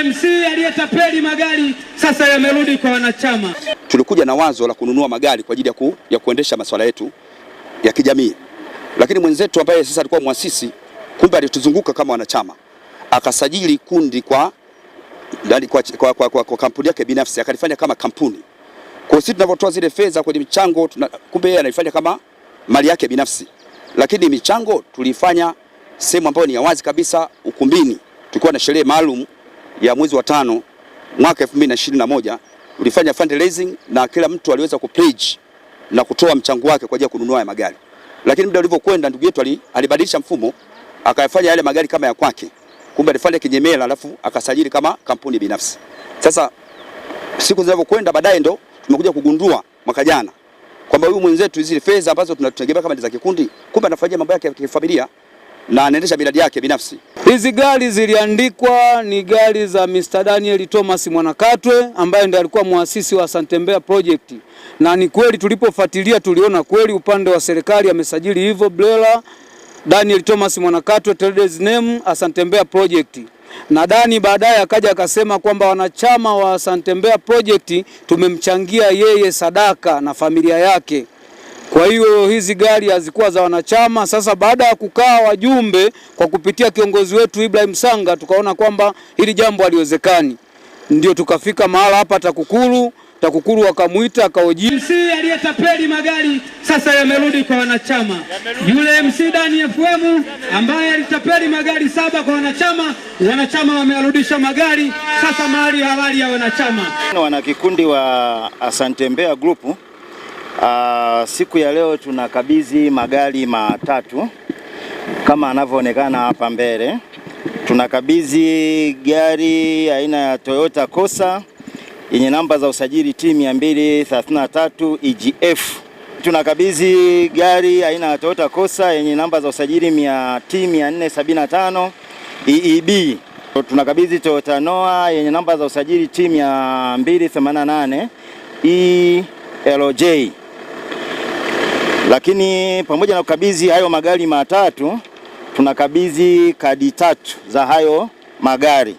MC aliyetapeli magari sasa yamerudi kwa wanachama. Tulikuja na wazo la kununua magari kwa ajili ya kuendesha masuala yetu ya kijamii, lakini mwenzetu ambaye sasa alikuwa muasisi, kumbe alituzunguka kama wanachama, akasajili kundi kwa kampuni yake binafsi, akalifanya kama kampuni. Kwa sisi tunavyotoa zile fedha kwenye michango, kumbe yeye anaifanya kama mali yake binafsi, lakini michango tulifanya sehemu ambayo ni ya wazi kabisa, ukumbini. Tulikuwa na sherehe maalum ya mwezi wa 5 mwaka 2021, tulifanya fundraising na kila mtu aliweza kupledge na kutoa mchango wake kwa ajili ya kununua magari. Lakini muda ulivyokwenda, ndugu yetu alibadilisha mfumo, akayafanya yale magari kama ya kwake. Kumbe alifanya kinyemela, alafu akasajili kama kampuni binafsi. Sasa siku zinavyokwenda baadaye ndo tumekuja kugundua mwaka jana kwamba huyu mwenzetu zile fedha ambazo tunategemea kama za kikundi, kumbe anafanyia mambo yake ya kifamilia na anaendesha miradi yake binafsi. Hizi gari ziliandikwa ni gari za Mr. Daniel Thomas Mwanakatwe ambaye ndiye alikuwa muasisi wa Asante Mbeya Project. Na ni kweli tulipofuatilia tuliona kweli upande wa serikali amesajili hivyo BRELA Daniel Thomas Mwanakatwe traders name Asante Mbeya Project. Na Dani baadaye akaja akasema kwamba wanachama wa Asante Mbeya Project tumemchangia yeye sadaka na familia yake. Kwa hiyo hizi gari hazikuwa za wanachama. Sasa baada ya kukaa wajumbe kwa kupitia kiongozi wetu Ibrahim Sanga, tukaona kwamba hili jambo haliwezekani. Ndio tukafika mahala hapa TAKUKURU wakamuita akaoji. MC aliyetapeli magari sasa yamerudi kwa wanachama. Yule MC Dani FM ambaye alitapeli magari 7 kwa wanachama wamearudisha magari sasa mahali halali ya wanachama. Wana kikundi wa Asante Mbeya Group, siku ya leo tunakabidhi magari 3 kama anavyoonekana hapa mbele. Tunakabidhi gari aina ya Toyota Corsa yenye namba za usajili T233 EGF. Tunakabidhi gari aina ya Toyota Corsa yenye namba za usajili T475 EEB. Tunakabidhi Toyota Noah yenye namba za usajili T288 ELJ. Lakini pamoja na kukabidhi hayo magari 3, tunakabidhi kadi 3 za hayo magari.